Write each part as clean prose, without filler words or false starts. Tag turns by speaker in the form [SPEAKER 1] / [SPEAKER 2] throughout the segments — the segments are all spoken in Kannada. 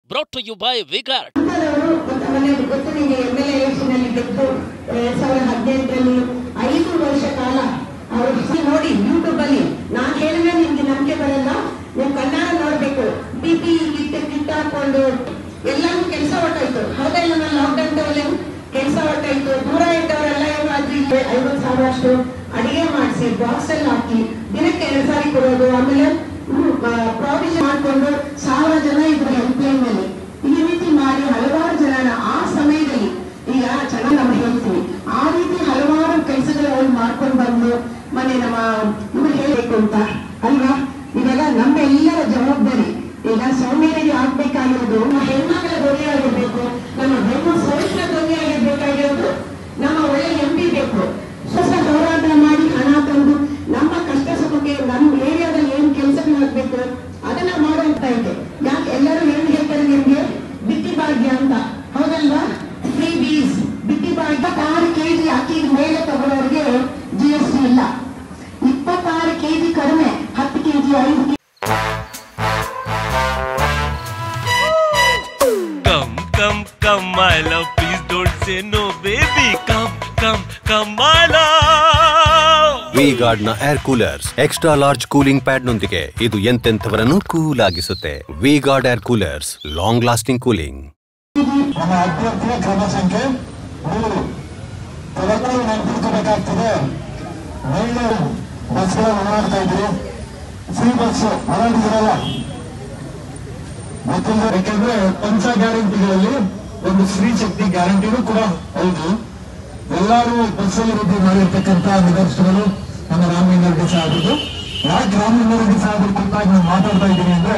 [SPEAKER 1] Brought to you by V-Guard.
[SPEAKER 2] ಗೊತ್ತು ನಿಮಗೆ MLA ಎಲೆಕ್ಷನ್ ಅಲ್ಲಿ ಗೆದ್ದು 2018ರಲ್ಲಿ 5 ವರ್ಷ ಕಾಲ ಅವರು ನೋಡಿ ಯೂಟ್ಯೂಬ್ ಅಲ್ಲಿ ನಾನು ಹೇಳಿದ್ರೆ ನಿಮ್ಗೆ ನಂಬಿಕೆ ಬರಲ್ಲ, ನೀವು ಕನ್ನಡ ನೋಡ್ಬೇಕು. PPE ಕಿಟ್ ಹಾಕೊಂಡು ಎಲ್ಲಾನು ಕೆಲಸ ಹೊಟ್ಟಾಯ್ತು. ಹೌದಾ ಇಲ್ಲ? ನಾನು ಲಾಕ್ಡೌನ್ ಟೈಮಲ್ಲಿ ಕೆಲಸ ಹೊಟ್ಟಾಯ್ತು. ದೂರ ಇದ್ದವರೆಲ್ಲ ಏನಾದ್ರೂ 50,000 ಅಷ್ಟು ಅಡಿಗೆ ಮಾಡಿಸಿ ಬಾಕ್ಸ್ ಅಲ್ಲಿ ಹಾಕಿ ದಿನಕ್ಕೆ 2 ಸಾರಿ ಕೊಡೋದು. ಆಮೇಲೆ ಪ್ರಾವಿಷನ್ ಮಾಡಿಕೊಂಡು 1000 ಜನ ಇದ್ರು ಹೆಲ್ಪ್ಲೈನ್ ನಲ್ಲಿ. ಈ ರೀತಿ ಮಾಡಿ ಹಲವಾರು ಜನನ ಆ ಸಮಯದಲ್ಲಿ ಈಗ ಚೆನ್ನಾಗಿ ನಾವು ಹೇಳ್ತೀವಿ, ಆ ರೀತಿ ಹಲವಾರು ಕೆಲಸಗಳು ಅವ್ರು ಮಾಡ್ಕೊಂಡು ಬಂದು ಮನೆ ನಿಮಗೆ ಹೇಳಬೇಕು ಅಂತ ಅಲ್ವಾ? ಇವಾಗ ನಮ್ಮ ಎಲ್ಲರ ಜವಾಬ್ದಾರಿ. ಈಗ ಸೌಮ್ಯರಿಗೆ ಆಗ್ಬೇಕಾಗಿರೋದು ನಮ್ಮ ಹೆಣ್ಮಕ್ಳ ಧ್ವನಿ ಆಗಿರ್ಬೇಕು, ನಮ್ಮ ಹೆಣ್ಣು ಸೋಷಿನ ಧ್ವನಿ ಆಗಿರ್ಬೇಕಾಗಿರೋದು, ನಮ್ಮ ಒಳ್ಳೆ MP ಬೇಕು. ಹೊಸ ಹೋರಾಟ ಮಾಡಿ ಹಣ ತಂದು ನಮ್ಮ ಕಷ್ಟ ಸುಖಕ್ಕೆ ನಮ್ಮ ಏರಿಯಾದಲ್ಲಿ ಏನ್ ಕೆಲಸಗಳಾಗಬೇಕು ಅದನ್ನ ಮಾಡುವಂತ ಇದೆ. ಯಾಕೆ ಎಲ್ಲರೂ ಏನ್ ಹೇಳ್ತಾರೆ ನಿಮ್ಗೆ ಬಿಟ್ಟಿ ಭಾಗ್ಯ ಅಂತ, ಹೌದಲ್ವಾ? 3 B's ಬಿಟ್ಟಿ ಭಾಗ್ಯ. 6 kg ಅಕ್ಕಿ ಮೇಲೆ ತಗೊಳ್ಳೋರಿಗೆ GST ಇಲ್ಲ. 26 kg ಕಡಿಮೆ 10 kg 5 kg.
[SPEAKER 3] Come my love, please don't say no baby. Come my love.
[SPEAKER 4] V-Guard ನ air coolers extra large cooling pad ನೊಂದಿಗೆ ಇದು ಎಂತೆಂಥವರನ್ನು ಕೂಲ್ ಆಗಿಸುತ್ತೆ. V-Guard air coolers, long lasting cooling.
[SPEAKER 5] ನಮ್ಮ ಅಭ್ಯರ್ಥಿಯ ಕ್ರಮ ಸಂಖ್ಯೆ 3. ತೆಲಂಗಾಣ ನೆನಪಿಟ್ಕೋಬೇಕಾಗ್ತದೆ. ಮಹಿಳೆಯರು ಬಸ್ಗಳು ಓಡಾಡ್ತಾ ಇದ್ರು, ಫ್ರೀ ಬಸ್ ಓಡಾಡಿದ್ರಲ್ಲ ಗೊತ್ತಿಲ್ಲ. ಯಾಕಂದ್ರೆ ಪಂಚ ಗ್ಯಾರಂಟಿಗಳಲ್ಲಿ ಒಂದು ಸ್ತ್ರೀ ಶಕ್ತಿ ಗ್ಯಾರಂಟಿನೂ ಕೂಡ ಹೌದು. ಎಲ್ಲರೂ ಬಸ್ಸಲ್ಲಿ ರೀತಿ ಮಾಡಿರ್ತಕ್ಕಂಥ ನಿದರ್ಶನಗಳು ನಮ್ಮ ರಾಮಲಿಂಗಾರೆಡ್ಡಿ ಸಾಹೇಬ್ರದ್ದು. ಯಾಕೆ ರಾಮಲಿಂಗಾರೆಡ್ಡಿ ಸಾಹೇಬ್ರ ಕುರಿತಾಗಿ ನಾವು ಮಾತಾಡ್ತಾ ಇದ್ದೀನಿ ಅಂದ್ರೆ,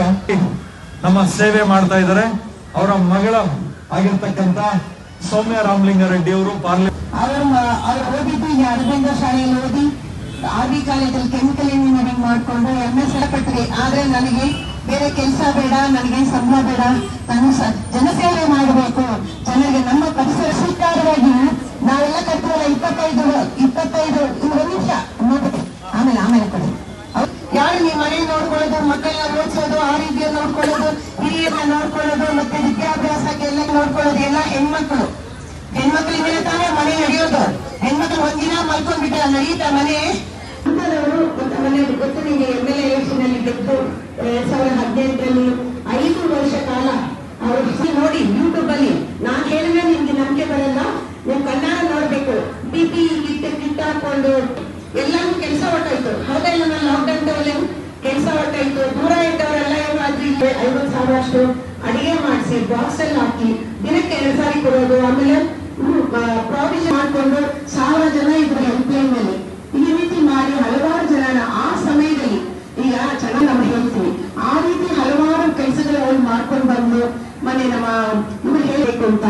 [SPEAKER 5] ನಮ್ಮ ಸೇವೆ ಮಾಡ್ತಾ ಇದ್ದಾರೆ. ಅವರ ಮಗಳ ಆಗಿರ್ತಕ್ಕಂಥ ಸೌಮ್ಯ ರಾಮಲಿಂಗಾರೆಡ್ಡಿ ಅವರು
[SPEAKER 2] ಅವ್ರು ಓದಿದ್ದು ಈಗ ಅರವಿಂದ ಶಾಲೆಯಲ್ಲಿ ಓದಿ RV ಕಾಲೇಜಲ್ಲಿ ಕೆಮಿಕಲ್ ಇಂಜಿನಿಯರಿಂಗ್ ಮಾಡ್ಕೊಂಡು MS ಪಟ್ಟಿದೆ. ಆದ್ರೆ ನನಗೆ ಬೇರೆ ಕೆಲಸ ಬೇಡ, ನನಗೆ ಸಂಬಳ ಬೇಡ, ನಾನು ಜನಸೇವೆ ಮಾಡಬೇಕು, ಜನರಿಗೆ ನಮ್ಮ ಪರಿಸರ ಸ್ವೀಕಾರವಾಗಿ ನಾವೆಲ್ಲ ಕಟ್ತೀವಲ್ಲ 25 ನಿಮಿಷ ಆಮೇಲೆ ಕೊಡಿ. ಯಾರು ನೀವು ಮನೆ ನೋಡ್ಕೊಳ್ಳೋದು, ಮಕ್ಕಳನ್ನ ಓದಿಸೋದು, ಆರೋಗ್ಯ ನೋಡ್ಕೊಳ್ಳೋದು, ಹಿರಿಯರನ್ನ ನೋಡ್ಕೊಳ್ಳೋದು, ಮತ್ತೆ ವಿದ್ಯಾಭ್ಯಾಸಕ್ಕೆ ಎಲ್ಲ ನೋಡ್ಕೊಳ್ಳೋದು ಎಲ್ಲ ಹೆಣ್ಮಕ್ಳಿಗೆ ತಾನೇ ಮನೆ ನಡೆಯೋದು. ಹೆಣ್ಮಕ್ಳು ಒಂದಿನ ಮಲ್ಕೊಂಡ್ಬಿಟ್ಟ ನಡೀತಾ ಮನೆ. ಗೊತ್ತು ನಿಮಗೆ MLA ಎಲೆಕ್ಷನ್ ಅಲ್ಲಿ ಗೆದ್ದು 2018ರಲ್ಲಿ 5 ವರ್ಷ ಕಾಲ ಅವರು ನೋಡಿ ಯೂಟ್ಯೂಬ್ ಅಲ್ಲಿ ನಾನು ಹೇಳಿದ್ರೆ ನಿಮ್ಗೆ ನಂಬಿಕೆ ಬರಲ್ಲ, ನೀವು ಕನ್ನಡ ನೋಡ್ಬೇಕು. PPE ಕಿಟ್ ಹಾಕೊಂಡು ಎಲ್ಲಾನು ಕೆಲಸ ಹೊಟ್ಟಾಯ್ತು. ಹೌದಾ ಇಲ್ಲ? ನಾನು ಲಾಕ್ಡೌನ್ ಟೈಮಲ್ಲಿ ಕೆಲಸ ಹೊಟ್ಟಾಯ್ತು. ದೂರ ಇದ್ದವರೆಲ್ಲ ಏನಾದ್ರೂ 50,000 ಅಷ್ಟು ಅಡಿಗೆ ಮಾಡಿಸಿ ಬಾಕ್ಸ್ ಅಲ್ಲಿ ಹಾಕಿ ದಿನಕ್ಕೆ 2 ಸಾರಿ ಕೊಡೋದು. ಆಮೇಲೆ ಪ್ರಾವಿಷನ್ ಮಾಡಿಕೊಂಡು 1000 ಜನ ಇದ್ರು ಹೆಲ್ಪ್ಲೈನ್ ನಲ್ಲಿ. ಈ ರೀತಿ ಮಾಡಿ ಹಲವಾರು ಜನನ ಆ ಸಮಯದಲ್ಲಿ ಈಗ ಚೆನ್ನಾಗಿ ನಾವು ಹೇಳ್ತೀವಿ, ಆ ರೀತಿ ಹಲವಾರು ಕೆಲಸಗಳು ಅವ್ರು ಮಾಡ್ಕೊಂಡು ಬಂದು ಮನೆ ನಿಮಗೆ ಹೇಳಬೇಕು ಅಂತ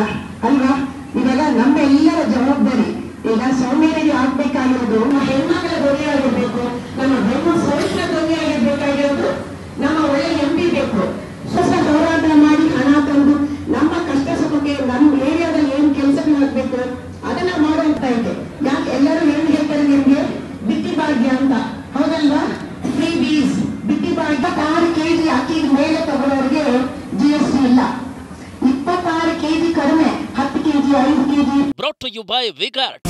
[SPEAKER 2] ಅಲ್ವಾ? ಇವಾಗ ನಮ್ಮ ಎಲ್ಲರ ಜವಾಬ್ದಾರಿ. ಈಗ ಸೌಮ್ಯರಿಗೆ ಆಗ್ಬೇಕಾಗಿರೋದು ನಮ್ಮ ಹೆಣ್ಮಕ್ಳ ಧ್ವನಿ ಆಗಿರ್ಬೇಕು, ನಮ್ಮ ಹೆಣ್ಣು ಸೋಷಿನ ಧ್ವನಿ ಆಗಿರ್ಬೇಕಾಗಿರೋದು, ನಮ್ಮ ಒಳ್ಳೆ MP ಬೇಕು. ಹೊಸ ಹೋರಾಟ ಮಾಡಿ ಹಣ ತಂದು ನಮ್ಮ ಕಷ್ಟ ಸುಖಕ್ಕೆ ನಮ್ಮ ಏರಿಯಾದಲ್ಲಿ ಏನ್ ಕೆಲಸಗಳಾಗಬೇಕು ಅದನ್ನ ಮಾಡುವಂತ ಇದೆ. ಯಾಕೆ ಎಲ್ಲರೂ ಏನ್ ಹೇಳ್ತಾರೆ ನಿಮ್ಗೆ ಬಿಟ್ಟಿ ಭಾಗ್ಯ ಅಂತ, ಹೌದಲ್ವಾ? 3 B's ಬಿಟ್ಟಿ ಭಾಗ್ಯ. 6 kg ಅಕ್ಕಿ ಮೇಲೆ ತಗೊಳ್ಳೋರಿಗೆ GST ಇಲ್ಲ. 26 kg ಕಡಿಮೆ 10 kg 5 kg.
[SPEAKER 1] Brought to you by V-Guard.